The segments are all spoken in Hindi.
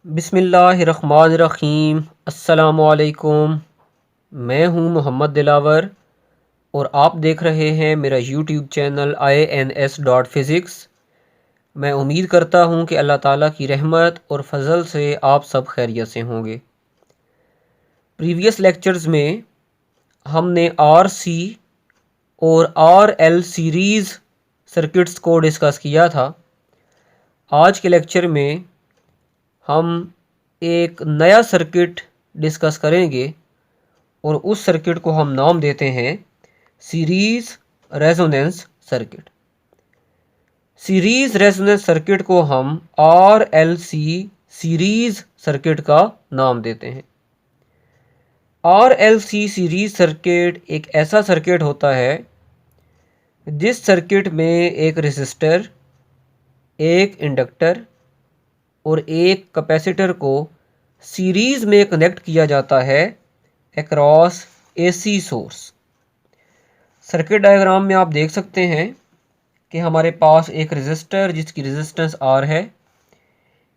बिस्मिल्लाहिर्रहमानिर्रहीम। अस्सलामुअलैकुम। मैं हूं मोहम्मद दिलावर और आप देख रहे हैं मेरा यूट्यूब चैनल INS.Physics। मैं उम्मीद करता हूं कि अल्लाह ताला की रहमत और फजल से आप सब खैरियत से होंगे। प्रीवियस लेक्चर्स में हमने RC और RL सीरीज़ सर्किट्स को डिस्कस किया था। आज के लेक्चर में हम एक नया सर्किट डिस्कस करेंगे और उस सर्किट को हम नाम देते हैं series resonance circuit. Series resonance circuit को हम RLC सीरीज़ सर्किट का नाम देते हैं। RLC सीरीज़ सर्किट एक ऐसा सर्किट होता है जिस सर्किट में एक रेसिस्टर, एक इंडक्टर और एक कैपेसिटर को सीरीज़ में कनेक्ट किया जाता है across AC source. Circuit diagram में आप देख सकते हैं कि हमारे पास एक रेसिस्टर जिसकी रेजिस्टेंस R है,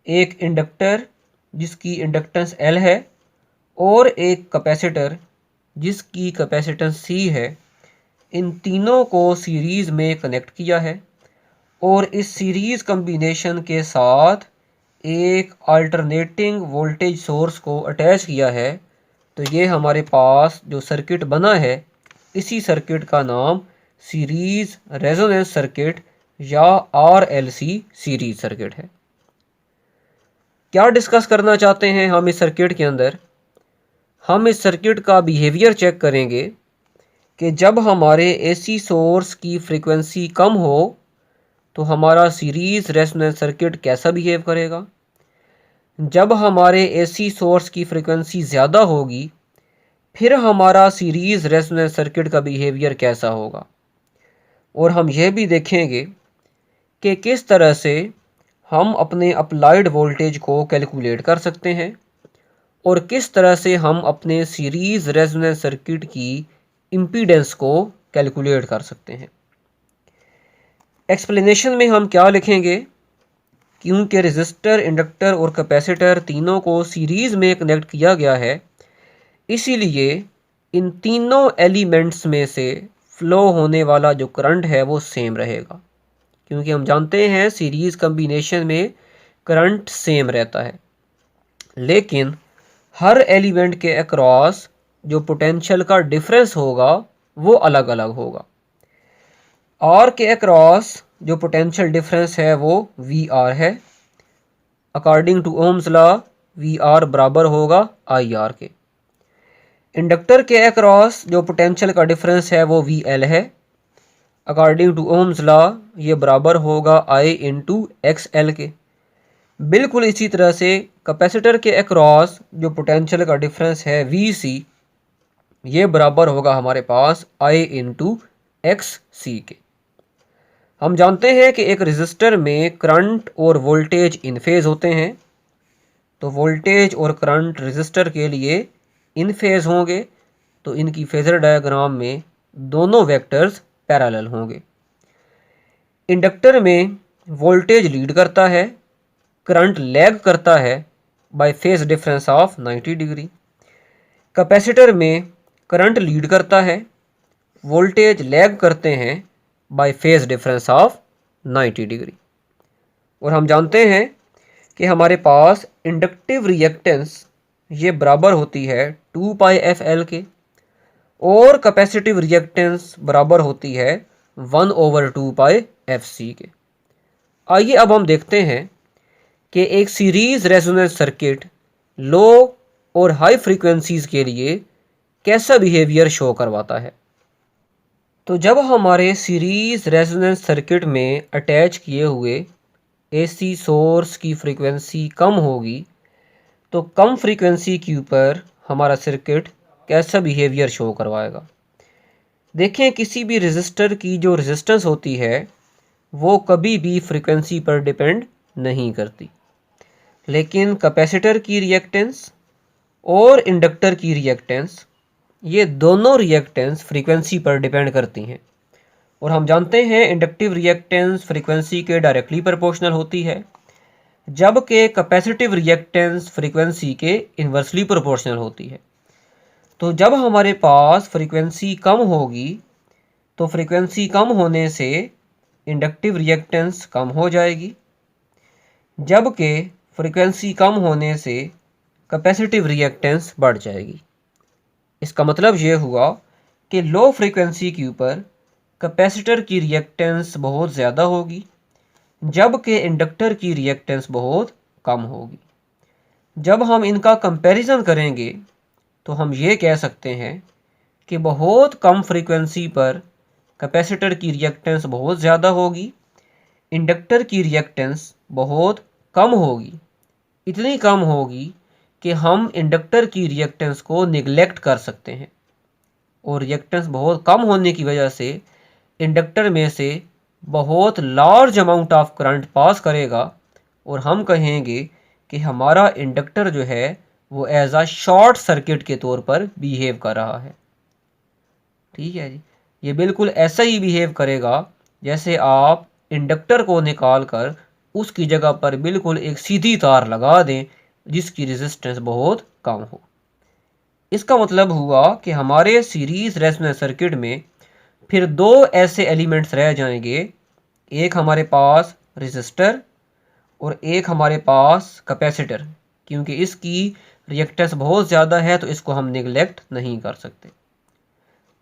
एक इंडक्टर जिसकी इंडक्टेंस L है और एक कैपेसिटर जिसकी कैपेसिटेंस C है। इन तीनों को सीरीज़ में कनेक्ट किया है और इस सीरीज़ कम्बिनेशन के साथ एक अल्टरनेटिंग वोल्टेज सोर्स को अटैच किया है। तो ये हमारे पास जो सर्किट बना है, इसी सर्किट का नाम सीरीज़ रेजोनेंस सर्किट या RLC सीरीज़ सर्किट है। क्या डिस्कस करना चाहते हैं हम इस सर्किट के अंदर? हम इस सर्किट का बिहेवियर चेक करेंगे कि जब हमारे AC सोर्स की फ्रीक्वेंसी कम हो तो हमारा सीरीज़ रेजोनेंस सर्किट कैसा बिहेव करेगा। जब हमारे AC सोर्स की फ्रीक्वेंसी ज़्यादा होगी फिर हमारा सीरीज़ रेजोनेंस सर्किट का बिहेवियर कैसा होगा। और हम यह भी देखेंगे कि किस तरह से हम अपने अप्लाइड वोल्टेज को कैलकुलेट कर सकते हैं और किस तरह से हम अपने सीरीज़ रेजोनेंस सर्किट की इम्पीडेंस को कैलकुलेट कर सकते हैं। एक्सप्लेनेशन में हम क्या लिखेंगे? क्योंकि रेसिस्टर, इंडक्टर और कैपेसिटर तीनों को सीरीज़ में कनेक्ट किया गया है, इसीलिए इन तीनों एलिमेंट्स में से फ़्लो होने वाला जो करंट है वो सेम रहेगा। क्योंकि हम जानते हैं सीरीज़ कम्बिनेशन में करंट सेम रहता है, लेकिन हर एलिमेंट के अक्रॉस जो पोटेंशियल का डिफरेंस होगा वो अलग अलग होगा। R के अक्रॉस जो पोटेंशियल डिफरेंस है वो VR है। According to Ohm's law VR बराबर होगा IR के। इंडक्टर के अक्रॉस जो पोटेंशियल का डिफरेंस है वो VL है। अकॉर्डिंग टू ओम्स लॉ ये बराबर होगा I इंटू XL के। बिल्कुल इसी तरह से कैपेसिटर के अक्रॉस जो पोटेंशियल का डिफरेंस है VC, ये बराबर होगा हमारे पास I इंटू XC के। हम जानते हैं कि एक रेसिस्टर में करंट और वोल्टेज इन फेज होते हैं, तो वोल्टेज और करंट रेसिस्टर के लिए इन फेज होंगे, तो इनकी फेजर डायग्राम में दोनों वेक्टर्स पैरेलल होंगे। इंडक्टर में वोल्टेज लीड करता है, करंट लैग करता है bye phase difference of 90 degree. Capacitor में करंट लीड करता है, वोल्टेज लैग करते हैं bye phase difference of 90 degree. और हम जानते हैं कि हमारे पास इंडक्टिव रिएक्टेंस ये बराबर होती है 2πfL के और कैपेसिटिव रिएक्टेंस बराबर होती है 1/2πfC के। आइए अब हम देखते हैं कि एक सीरीज़ रेजोनेंस सर्किट लो और हाई फ्रीक्वेंसीज़ के लिए कैसा बिहेवियर शो करवाता है। तो जब हमारे सीरीज़ रेजोनेंस सर्किट में अटैच किए हुए AC सोर्स की फ्रीक्वेंसी कम होगी तो कम फ्रीक्वेंसी के ऊपर हमारा सर्किट कैसा बिहेवियर शो करवाएगा। देखें, किसी भी रेजिस्टर की जो रेजिस्टेंस होती है वो कभी भी फ्रीक्वेंसी पर डिपेंड नहीं करती, लेकिन कैपेसिटर की रिएक्टेंस और इंडक्टर की रिएक्टेंस, ये दोनों रिएक्टेंस फ्रीक्वेंसी पर डिपेंड करती हैं। और हम जानते हैं इंडक्टिव रिएक्टेंस फ्रीक्वेंसी के डायरेक्टली प्रोपोर्शनल होती है, जबकि कैपेसिटिव रिएक्टेंस फ्रीक्वेंसी के इन्वर्सली प्रोपोर्शनल होती है। तो जब हमारे पास फ्रीक्वेंसी कम होगी तो फ्रीक्वेंसी कम होने से इंडक्टिव रिएक्टेंस कम हो जाएगी, जबकि फ्रीक्वेंसी कम होने से कैपेसिटिव रिएक्टेंस बढ़ जाएगी। इसका मतलब ये हुआ कि लो फ्रीक्वेंसी के ऊपर कैपेसिटर की रिएक्टेंस बहुत ज़्यादा होगी, जबकि इंडक्टर की रिएक्टेंस बहुत कम होगी। जब हम इनका कंपैरिजन करेंगे तो हम ये कह सकते हैं कि बहुत कम फ्रीक्वेंसी पर कैपेसिटर की रिएक्टेंस बहुत ज़्यादा होगी, इंडक्टर की रिएक्टेंस बहुत कम होगी। इतनी कम होगी कि हम इंडक्टर की रिएक्टेंस को निगलेक्ट कर सकते हैं, और रिएक्टेंस बहुत कम होने की वजह से इंडक्टर में से बहुत large amount of current pass करेगा, और हम कहेंगे कि हमारा इंडक्टर जो है वो एज अ शॉर्ट सर्किट के तौर पर बिहेव कर रहा है। ठीक है जी, ये बिल्कुल ऐसा ही बिहेव करेगा जैसे आप इंडक्टर को निकाल कर उसकी जगह पर बिल्कुल एक सीधी तार लगा दें जिसकी रेजिस्टेंस बहुत कम हो। इसका मतलब हुआ कि हमारे सीरीज रेजोनेंस सर्किट में फिर दो ऐसे एलिमेंट्स रह जाएंगे, एक हमारे पास रेजिस्टर और एक हमारे पास कैपेसिटर, क्योंकि इसकी रिएक्टेंस बहुत ज़्यादा है तो इसको हम निगलेक्ट नहीं कर सकते।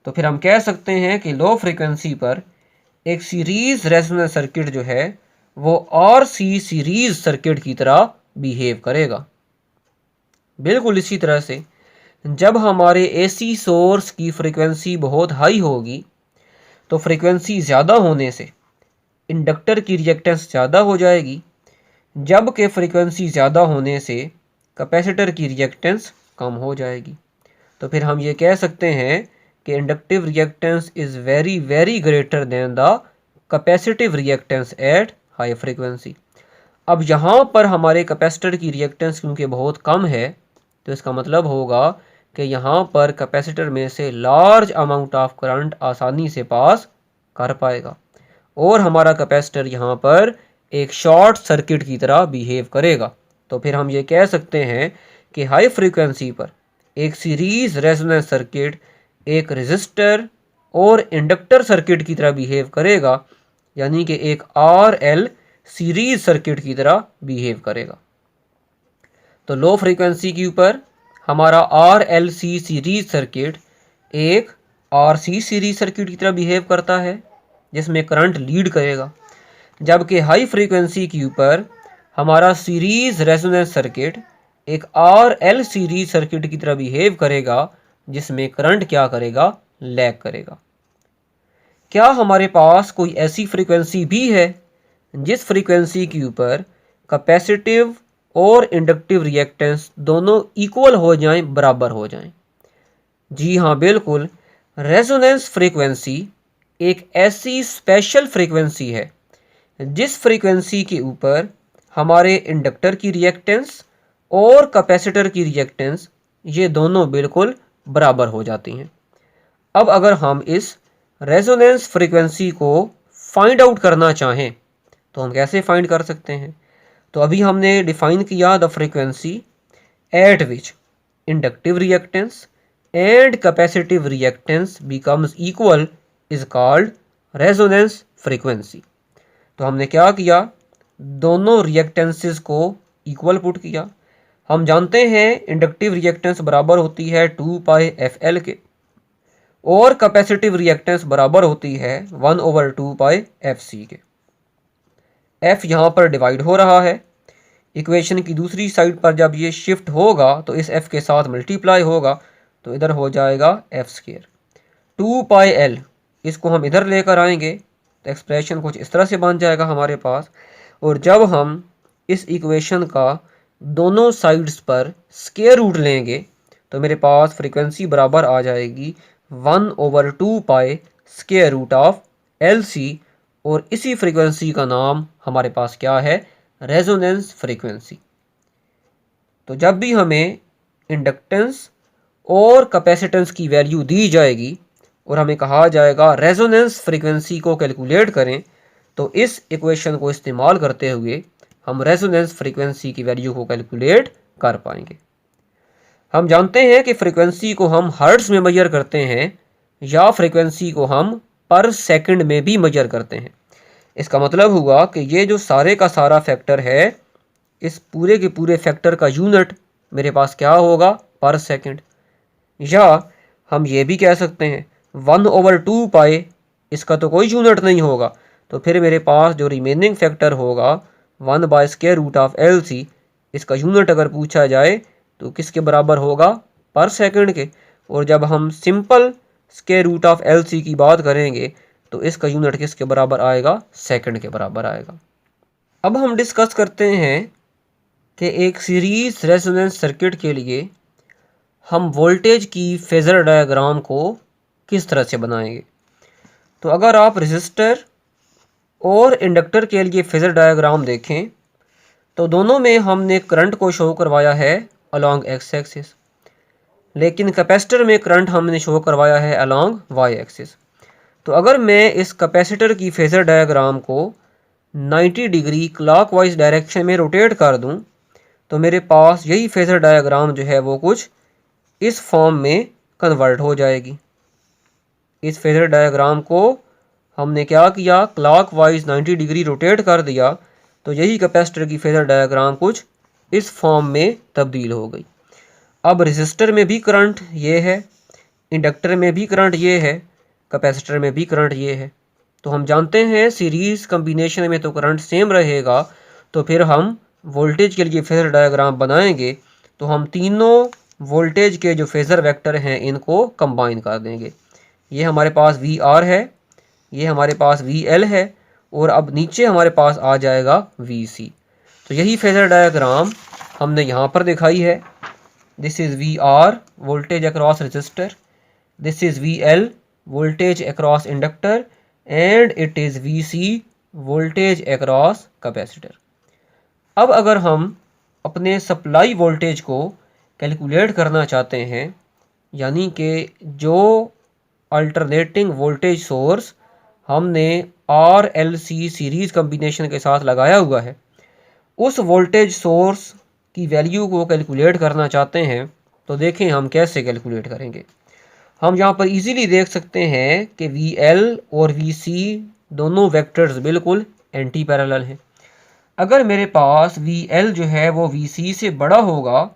तो फिर हम कह सकते हैं कि लो फ्रीक्वेंसी पर एक सीरीज रेजोनेंस सर्किट जो है वो आरसी सीरीज सर्किट की तरह बिहेव करेगा। बिल्कुल इसी तरह से जब हमारे एसी सोर्स की फ्रीक्वेंसी बहुत हाई होगी तो फ्रीक्वेंसी ज़्यादा होने से इंडक्टर की रिएक्टेंस ज़्यादा हो जाएगी, जबकि फ्रीक्वेंसी ज़्यादा होने से कैपेसिटर की रिएक्टेंस कम हो जाएगी। तो फिर हम ये कह सकते हैं कि inductive reactance is very very greater than the capacitive reactance at high frequency. अब यहाँ पर हमारे कैपेसिटर की रिएक्टेंस क्योंकि बहुत कम है तो इसका मतलब होगा कि यहाँ पर कैपेसिटर में से लार्ज अमाउंट ऑफ करंट आसानी से पास कर पाएगा, और हमारा कैपेसिटर यहाँ पर एक शॉर्ट सर्किट की तरह बिहेव करेगा। तो फिर हम ये कह सकते हैं कि हाई फ्रीक्वेंसी पर एक सीरीज रेजोनेंस सर्किट एक रेजिस्टर और इंडक्टर सर्किट की तरह बिहेव करेगा, यानी कि एक RL सीरीज सर्किट की तरह बिहेव करेगा। तो लो फ्रीक्वेंसी के ऊपर हमारा RLC सीरीज सर्किट एक RC सीरीज सर्किट की तरह बिहेव करता है जिसमें करंट लीड करेगा, जबकि हाई फ्रीक्वेंसी के ऊपर हमारा सीरीज रेजोनेंस सर्किट एक RL सीरीज सर्किट की तरह बिहेव करेगा जिसमें करंट क्या करेगा, लैग करेगा। क्या हमारे पास कोई ऐसी फ्रीक्वेंसी भी है जिस फ्रीक्वेंसी के ऊपर कैपेसिटिव और इंडक्टिव रिएक्टेंस दोनों इक्वल हो जाएं, बराबर हो जाएं? जी हाँ, बिल्कुल। रेजोनेंस फ्रीक्वेंसी एक ऐसी स्पेशल फ्रीक्वेंसी है जिस फ्रीक्वेंसी के ऊपर हमारे इंडक्टर की रिएक्टेंस और कैपेसिटर की रिएक्टेंस ये दोनों बिल्कुल बराबर हो जाती हैं। अब अगर हम इस रेजोनेंस फ्रीक्वेंसी को फाइंड आउट करना चाहें तो हम कैसे फाइंड कर सकते हैं? तो अभी हमने डिफाइन किया the frequency eight which inductive reactance and capacitive reactance becomes equal is called resonance frequency. तो हमने क्या किया, दोनों रिएक्टेंसेस को इक्वल पुट किया। हम जानते हैं इंडक्टिव रिएक्टेंस बराबर होती है 2πfL के और कैपेसिटिव रिएक्टेंस बराबर होती है 1/2πfC के। F यहाँ पर डिवाइड हो रहा है, इक्वेशन की दूसरी साइड पर जब ये शिफ्ट होगा तो इस F के साथ मल्टीप्लाई होगा तो इधर हो जाएगा f²। 2πL इसको हम इधर लेकर आएंगे तो एक्सप्रेशन कुछ इस तरह से बन जाएगा हमारे पास, और जब हम इस इक्वेशन का दोनों साइड्स पर स्क्वायर रूट लेंगे तो मेरे पास फ्रीक्वेंसी बराबर आ जाएगी 1/2π स्क्वायर रूट ऑफ LC, और इसी फ्रीक्वेंसी का नाम हमारे पास क्या है, रेजोनेंस फ्रीक्वेंसी। तो जब भी हमें इंडक्टेंस और कैपेसिटेंस की वैल्यू दी जाएगी और हमें कहा जाएगा रेजोनेंस फ्रीक्वेंसी को कैलकुलेट करें, तो इस इक्वेशन को इस्तेमाल करते हुए हम रेजोनेंस फ्रीक्वेंसी की वैल्यू को कैलकुलेट कर पाएंगे। हम जानते हैं कि फ्रीक्वेंसी को हम हर्ट्ज में मेजर करते हैं या फ्रीक्वेंसी को हम पर सेकंड में भी मेजर करते हैं। इसका मतलब हुआ कि ये जो सारे का सारा फैक्टर है, इस पूरे के पूरे फैक्टर का यूनिट मेरे पास क्या होगा, पर सेकंड। या हम ये भी कह सकते हैं 1/2 पाई, इसका तो कोई यूनिट नहीं होगा, तो फिर मेरे पास जो रिमेनिंग फैक्टर होगा 1/√LC, इसका यूनिट अगर पूछा जाए तो किसके बराबर होगा, पर सेकंड के। और जब हम सिंपल √LC की बात करेंगे तो इसका यूनिट किसके बराबर आएगा, सेकंड के बराबर आएगा। अब हम डिस्कस करते हैं कि एक सीरीज रेजोनेंस सर्किट के लिए हम वोल्टेज की फेज़र डायग्राम को किस तरह से बनाएंगे। तो अगर आप रेजिस्टर और इंडक्टर के लिए फेज़र डायग्राम देखें तो दोनों में हमने करंट को शो करवाया है अलॉन्ग एक्स एक्सिस, लेकिन कैपेसिटर में करंट हमने शो करवाया है अलॉन्ग वाई एक्सिस। तो अगर मैं इस कैपेसिटर की फेज़र डायग्राम को 90 डिग्री क्लॉकवाइज डायरेक्शन में रोटेट कर दूं तो मेरे पास यही फेज़र डायग्राम जो है वो कुछ इस फॉर्म में कन्वर्ट हो जाएगी। इस फेज़र डायग्राम को हमने क्या किया, क्लॉकवाइज 90 डिग्री रोटेट कर दिया, तो यही कैपेसिटर की फेज़र डायग्राम कुछ इस फॉर्म में तब्दील हो गई। अब रेजिस्टर में भी करंट ये है, इंडक्टर में भी करंट ये है, कैपेसिटर में भी करंट ये है। तो हम जानते हैं सीरीज़ कम्बिनेशन में तो करंट सेम रहेगा, तो फिर हम वोल्टेज के लिए फेज़र डायग्राम बनाएंगे तो हम तीनों वोल्टेज के जो फेज़र वेक्टर हैं इनको कंबाइन कर देंगे। ये हमारे पास VR है, ये हमारे पास VL है, और अब नीचे हमारे पास आ जाएगा VC। तो यही फेज़र डायग्राम हमने यहाँ पर दिखाई है। This is VR, voltage across register, this is VL, voltage across inductor, and it is VC, voltage across capacitor. अब अगर हम अपने सप्लाई वोल्टेज को कैलकुलेट करना चाहते हैं, यानी कि जो अल्टरनेटिंग वोल्टेज सोर्स हमने RLC सीरीज़ कम्बिनेशन के साथ लगाया हुआ है, उस वोल्टेज सोर्स की वैल्यू को कैलकुलेट करना चाहते हैं, तो देखें हम कैसे कैलकुलेट करेंगे। हम यहाँ पर इजीली देख सकते हैं कि VL और VC दोनों वेक्टर्स बिल्कुल एंटी पैरेलल हैं। अगर मेरे पास VL जो है वो VC से बड़ा होगा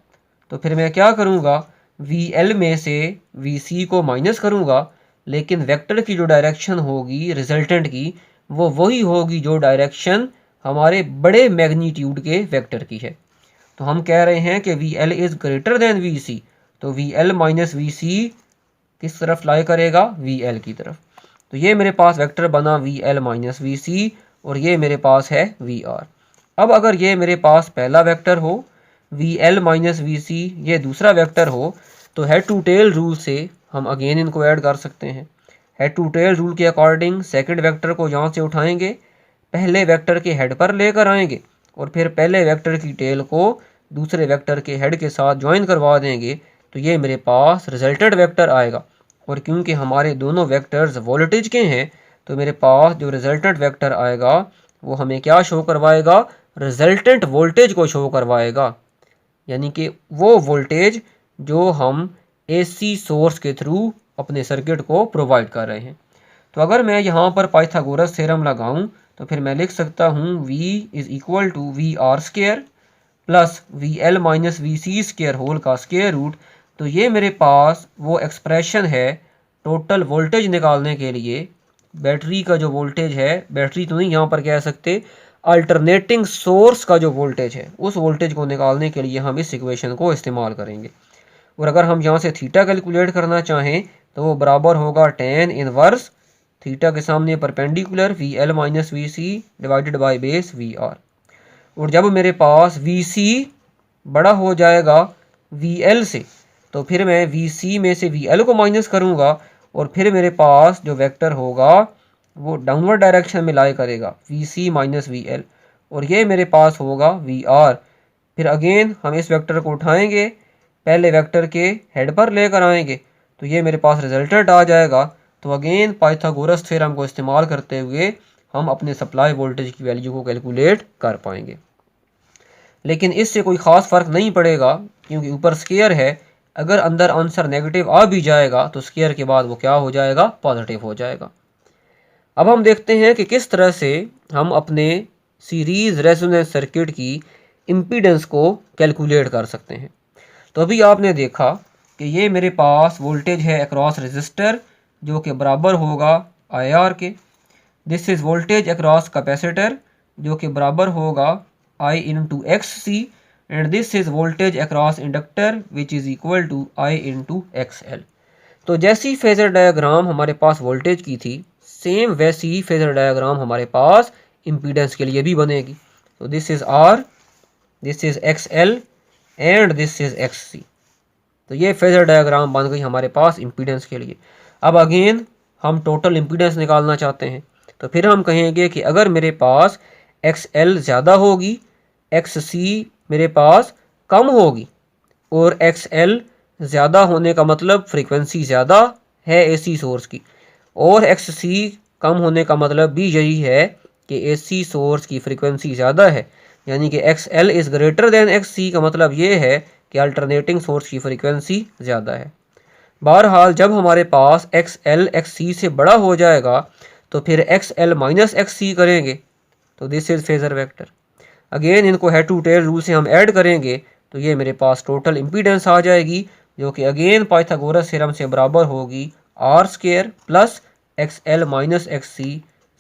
तो फिर मैं क्या करूँगा, VL में से VC को माइनस करूँगा, लेकिन वेक्टर की जो डायरेक्शन होगी रिजल्टेंट की, वो वही होगी जो डायरेक्शन हमारे बड़े मैग्नीट्यूड के वेक्टर की है। तो हम कह रहे हैं कि VL is greater than VC, तो VL माइनस VC किस तरफ लाई करेगा, VL की तरफ। तो ये मेरे पास वेक्टर बना VL माइनस VC, और ये मेरे पास है VR। अब अगर ये मेरे पास पहला वेक्टर हो, VL माइनस VC, ये दूसरा वेक्टर हो, तो हेड टू टेल रूल से हम अगेन इनको ऐड कर सकते हैं। हेड टू टेल रूल के अकॉर्डिंग सेकंड वेक्टर को यहाँ से उठाएंगे, पहले वेक्टर के हेड पर लेकर आएंगे, और फिर पहले वेक्टर की टेल को दूसरे वेक्टर के हेड के साथ ज्वाइन करवा देंगे, तो ये मेरे पास रिजल्टेंट वेक्टर आएगा। और क्योंकि हमारे दोनों वेक्टर्स वोल्टेज के हैं, तो मेरे पास जो रिजल्टेंट वेक्टर आएगा वो हमें क्या शो करवाएगा, रिजल्टेंट वोल्टेज को शो करवाएगा, यानी कि वो वोल्टेज जो हम AC सोर्स के थ्रू अपने सर्किट को प्रोवाइड कर रहे हैं। तो अगर मैं यहाँ पर पाइथागोरस थ्योरम लगाऊं तो फिर मैं लिख सकता हूँ V is equal to VR square plus VL minus VC square whole का स्क्वायर रूट। तो ये मेरे पास वो एक्सप्रेशन है टोटल वोल्टेज निकालने के लिए। बैटरी का जो वोल्टेज है, बैटरी तो नहीं यहाँ पर कह सकते, अल्टरनेटिंग सोर्स का जो वोल्टेज है, उस वोल्टेज को निकालने के लिए हम इस इक्वेशन को इस्तेमाल करेंगे। और अगर हम यहाँ से थीटा कैलकुलेट करना चाहें तो वो बराबर होगा tan इनवर्स थीटा के सामने perpendicular VL minus VC divided by base VR। और जब मेरे पास VC बड़ा हो जाएगा VL से, तो फिर मैं VC में से VL को माइनस करूँगा, और फिर मेरे पास जो वेक्टर होगा वो डाउनवर्ड डायरेक्शन में लाई करेगा, VC माइनस VL, और ये मेरे पास होगा VR। फिर अगेन हम इस वेक्टर को उठाएंगे, पहले वेक्टर के हेड पर लेकर आएंगे, तो ये मेरे पास रिजल्टेंट आ जाएगा। तो अगेन पाइथागोरस थ्योरम को इस्तेमाल करते हुए हम अपने सप्लाई वोल्टेज की वैल्यू को कैलकुलेट कर पाएंगे। लेकिन इससे कोई ख़ास फ़र्क नहीं पड़ेगा क्योंकि ऊपर स्केयर है। अगर अंदर आंसर नेगेटिव आ भी जाएगा तो स्केयर के बाद वो क्या हो जाएगा, पॉजिटिव हो जाएगा। अब हम देखते हैं कि किस तरह से हम अपने सीरीज़ रेजोनेंस सर्किट की इम्पीडेंस को कैलकुलेट कर सकते हैं। तो अभी आपने देखा कि ये मेरे पास वोल्टेज है अक्रॉस रजिस्टर जो कि बराबर होगा IR के। This is voltage across capacitor जो कि बराबर होगा I into XC and this is voltage across inductor which is equal to I into XL। तो जैसी फेजर डायग्राम हमारे पास वोल्टेज की थी, सेम वैसी ही फेजर डायग्राम हमारे पास इम्पीडेंस के लिए भी बनेगी। तो this is R, this is XL and this is XC। तो ये फेजर डायग्राम बन गई हमारे पास इम्पीडेंस के लिए। अब अगेन हम टोटल इम्पीडेंस निकालना चाहते हैं, तो फिर हम कहेंगे कि अगर मेरे पास XL ज़्यादा होगी, XC मेरे पास कम होगी, और XL ज़्यादा होने का मतलब फ्रीक्वेंसी ज़्यादा है AC सोर्स की, और XC कम होने का मतलब भी यही है कि AC सोर्स की फ्रीक्वेंसी ज़्यादा है। यानी कि XL is greater than XC का मतलब ये है कि अल्टरनेटिंग सोर्स की फ्रीक्वेंसी ज़्यादा है। बहरहाल जब हमारे पास XL XC से बड़ा हो जाएगा तो फिर XL माइनस XC करेंगे, तो this is phasor vector. Again इनको हेड टू टेल रूल से हम ऐड करेंगे तो ये मेरे पास टोटल इम्पीडेंस आ जाएगी जो कि अगेन पाइथागोरस थ्योरम से बराबर होगी R square plus XL minus XC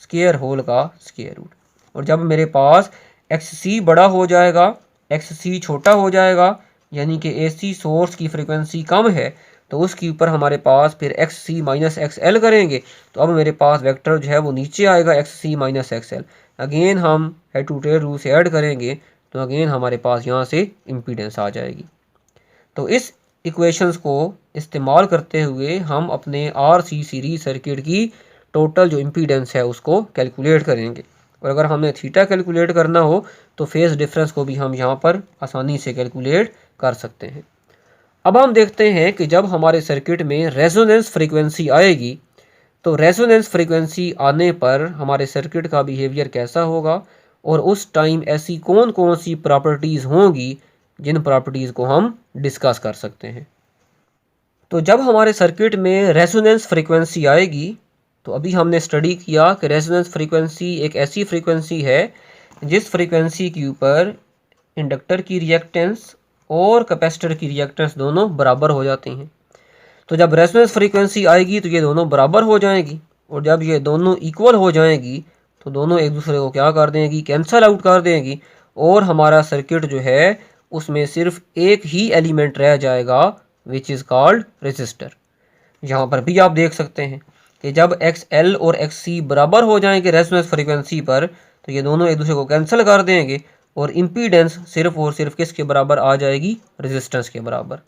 square whole का स्क्वायर रूट। और जब मेरे पास XC बड़ा हो जाएगा, XC छोटा हो जाएगा, यानी कि AC सोर्स की फ्रीक्वेंसी कम है, तो उसके ऊपर हमारे पास फिर XC माइनस XL करेंगे, तो अब मेरे पास वेक्टर जो है वो नीचे आएगा XC माइनस XL। अगेन हम हेड टू टेल रूल से ऐड करेंगे तो अगेन हमारे पास यहाँ से इम्पीडेंस आ जाएगी। तो इस इक्वेशंस को इस्तेमाल करते हुए हम अपने RC सीरीज सर्किट की टोटल जो इम्पीडेंस है उसको कैलकुलेट करेंगे। और अगर हमने थीटा कैलकुलेट करना हो तो फेज डिफरेंस को भी हम यहाँ पर आसानी से कैलकुलेट कर सकते हैं। अब हम देखते हैं कि जब हमारे सर्किट में रेजोनेंस फ्रीक्वेंसी आएगी तो रेजोनेंस फ्रीक्वेंसी आने पर हमारे सर्किट का बिहेवियर कैसा होगा, और उस टाइम ऐसी कौन कौन सी प्रॉपर्टीज़ होंगी जिन प्रॉपर्टीज़ को हम डिस्कस कर सकते हैं। तो जब हमारे सर्किट में रेजोनेंस फ्रीक्वेंसी आएगी तो अभी हमने स्टडी किया कि रेजोनेंस फ्रीक्वेंसी एक ऐसी फ्रीक्वेंसी है जिस फ्रीक्वेंसी के ऊपर इंडक्टर की रिएक्टेंस और कैपेसिटर की रिएक्टेंस दोनों बराबर हो जाती हैं। तो जब रेजोनेंस फ्रीक्वेंसी आएगी तो ये दोनों बराबर हो जाएंगी, और जब ये दोनों इक्वल हो जाएंगी तो दोनों एक दूसरे को क्या कर देंगी, कैंसल आउट कर देंगी, और हमारा सर्किट जो है उसमें सिर्फ एक ही एलिमेंट रह जाएगा विच इज़ कॉल्ड रेजिस्टर। यहाँ पर भी आप देख सकते हैं कि जब XL और XC बराबर हो जाएंगे रेजोनेंस फ्रीक्वेंसी पर तो ये दोनों एक दूसरे को कैंसिल कर देंगे और इम्पीडेंस सिर्फ और सिर्फ किसके बराबर आ जाएगी, रेजिस्टेंस के बराबर।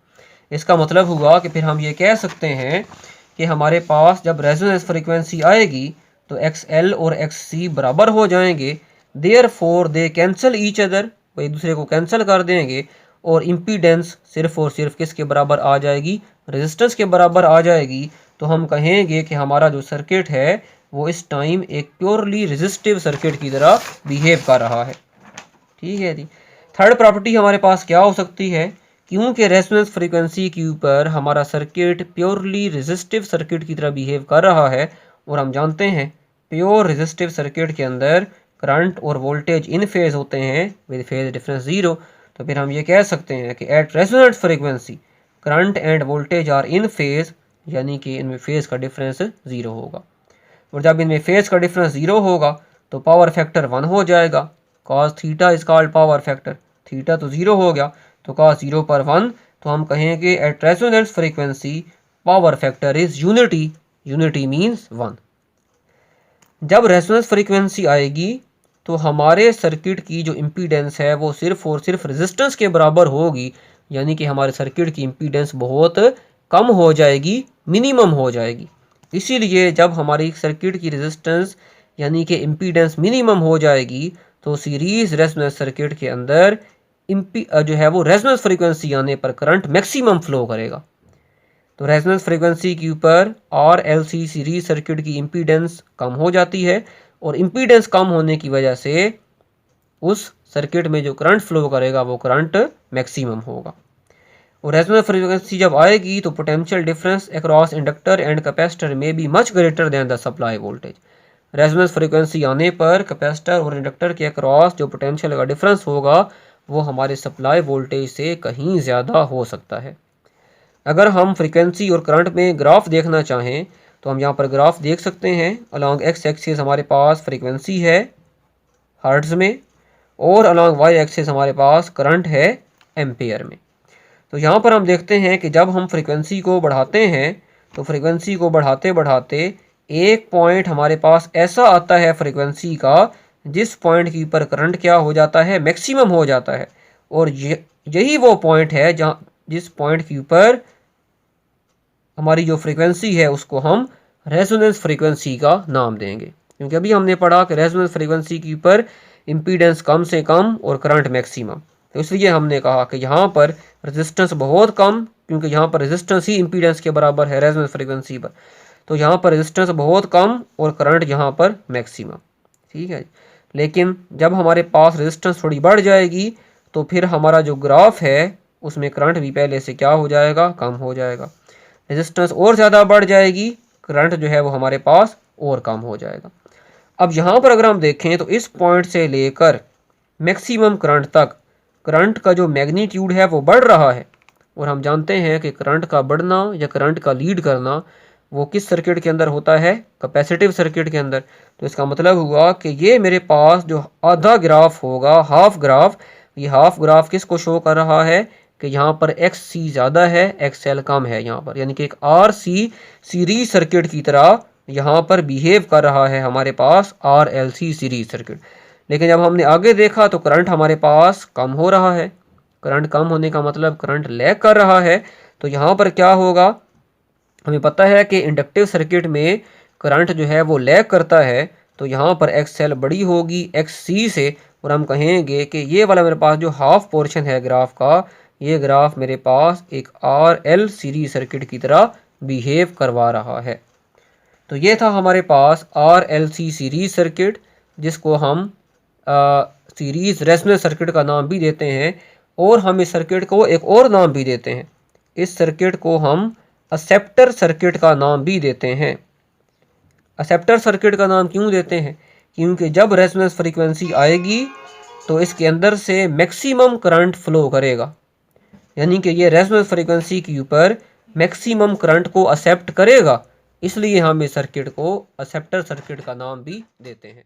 इसका मतलब हुआ कि फिर हम ये कह सकते हैं कि हमारे पास जब रेजोनेंस फ्रीक्वेंसी आएगी तो XL और XC बराबर हो जाएंगे, therefore they cancel each other, वो एक दूसरे को कैंसिल कर देंगे, और इम्पीडेंस सिर्फ और सिर्फ किसके बराबर आ जाएगी, रेजिस्टेंस के बराबर आ जाएगी। तो हम कहेंगे कि हमारा जो सर्किट है वो इस टाइम एक प्योरली रेजिस्टिव सर्किट की तरह बिहेव कर रहा है। ठीक है जी। थर्ड प्रॉपर्टी हमारे पास क्या हो सकती है, क्योंकि रेजोनेंस फ्रीक्वेंसी के ऊपर हमारा सर्किट प्योरली रेजिस्टिव सर्किट की तरह बिहेव कर रहा है, और हम जानते हैं प्योर रेजिस्टिव सर्किट के अंदर करंट और वोल्टेज इन फेज होते हैं विद फेज डिफरेंस 0। तो फिर हम ये कह सकते हैं कि at resonance frequency current and voltage are in phase, यानी कि इनमें फेज का डिफरेंस 0 होगा। और जब इनमें फेज का डिफरेंस 0 होगा तो पावर फैक्टर 1 हो जाएगा। cos theta is called power factor, theta तो 0 हो गया तो cos 0 पर 1, तो हम कहेंगे eight resonance frequency power factor is unity, unity means 1। जब रेजोनेंस फ्रीक्वेंसी आएगी तो हमारे सर्किट की जो इम्पीडेंस है वो सिर्फ और सिर्फ रेजिस्टेंस के बराबर होगी, यानी कि हमारे सर्किट की इम्पीडेंस बहुत कम हो जाएगी, मिनिमम हो जाएगी। इसीलिए जब हमारी सर्किट की रेजिस्टेंस यानी कि इम्पीडेंस मिनिमम हो जाएगी तो सीरीज रेजोनेंस सर्किट के अंदर जो है वो रेजोनेंस फ्रीक्वेंसी आने पर करंट मैक्सिमम फ्लो करेगा। तो रेजोनेंस फ्रीक्वेंसी के ऊपर RLC सीरीज सर्किट की इम्पीडेंस कम हो जाती है, और इम्पीडेंस कम होने की वजह से उस सर्किट में जो करंट फ्लो करेगा वो करंट मैक्सिमम होगा। और रेजोनेंस फ्रीक्वेंसी जब आएगी तो potential difference across inductor and capacitor में be much greater than the supply voltage. Resonance frequency आने पर कैपेसिटर और इंडक्टर के अक्रॉस जो पोटेंशियल का डिफरेंस होगा वो हमारे सप्लाई वोल्टेज से कहीं ज़्यादा हो सकता है। अगर हम फ्रीक्वेंसी और करंट में ग्राफ देखना चाहें तो हम यहाँ पर ग्राफ देख सकते हैं। अलॉन्ग एक्स एक्सिस हमारे पास फ्रीक्वेंसी है हर्ट्ज में, और अलॉन्ग वाई एक्सिस हमारे पास करंट है एम्पेयर में। तो यहाँ पर हम देखते हैं कि जब हम फ्रीक्वेंसी को बढ़ाते हैं तो फ्रीक्वेंसी को बढ़ाते बढ़ाते एक पॉइंट हमारे पास ऐसा आता है फ्रीक्वेंसी का जिस पॉइंट के ऊपर करंट क्या हो जाता है, मैक्सिमम हो जाता है। और यही वो पॉइंट है जहाँ जिस पॉइंट के ऊपर हमारी जो फ्रीक्वेंसी है उसको हम रेजोनेंस फ्रीक्वेंसी का नाम देंगे, क्योंकि अभी हमने पढ़ा कि रेजोनेंस फ्रीक्वेंसी के ऊपर इम्पीडेंस कम से कम और करंट मैक्सिमम। तो इसलिए हमने कहा कि यहाँ पर रेजिस्टेंस बहुत कम, क्योंकि यहाँ पर रेजिस्टेंस ही इम्पीडेंस के बराबर है रेजोनेंस फ्रीक्वेंसी पर। तो यहाँ पर रेजिस्टेंस बहुत कम और करंट यहाँ पर मैक्सिमम। ठीक है, लेकिन जब हमारे पास रेजिस्टेंस थोड़ी बढ़ जाएगी तो फिर हमारा जो ग्राफ है उसमें करंट भी पहले से क्या हो जाएगा, कम हो जाएगा। रेजिस्टेंस और ज़्यादा बढ़ जाएगी, करंट जो है वो हमारे पास और कम हो जाएगा। अब यहाँ पर अगर हम देखें तो इस पॉइंट से लेकर मैक्सिमम करंट तक करंट का जो मैग्नीट्यूड है वो बढ़ रहा है। और हम जानते हैं कि करंट का बढ़ना या करंट का लीड करना वो किस सर्किट के अंदर होता है, कैपेसिटिव सर्किट के अंदर। तो इसका मतलब हुआ कि ये मेरे पास जो आधा ग्राफ होगा, हाफ ग्राफ, ये हाफ ग्राफ किसको शो कर रहा है कि यहाँ पर एक्स सी ज़्यादा है, एक्स एल कम है यहाँ पर, यानी कि एक आर सी सीरीज सर्किट की तरह यहाँ पर बिहेव कर रहा है हमारे पास R L C series circuit. लेकिन जब हमने आगे देखा तो करंट हमारे पास कम हो रहा है। करंट कम होने का मतलब करंट लैग कर रहा है। तो यहाँ पर क्या होगा, हमें पता है कि इंडक्टिव सर्किट में करंट जो है वो लैग करता है। तो यहाँ पर एक्स एल बड़ी होगी एक्स सी से, और हम कहेंगे कि ये वाला मेरे पास जो हाफ पोर्शन है ग्राफ का, ये ग्राफ मेरे पास एक आर एल सीरीज सर्किट की तरह बिहेव करवा रहा है। तो ये था हमारे पास R L C series circuit, जिसको हम सीरीज रेजोनेंस सर्किट का नाम भी देते हैं। और हम इस सर्किट को एक और नाम भी देते हैं, इस सर्किट को हम एक्सेप्टर सर्किट का नाम भी देते हैं। एक्सेप्टर सर्किट का नाम क्यों देते हैं, क्योंकि जब रेजोनेंस फ्रीक्वेंसी आएगी तो इसके अंदर से मैक्सिमम करंट फ्लो करेगा, यानी कि ये रेजोनेंस फ्रीक्वेंसी के ऊपर मैक्सिमम करंट को एक्सेप्ट करेगा। इसलिए हम इस सर्किट को एक्सेप्टर सर्किट का नाम भी देते हैं।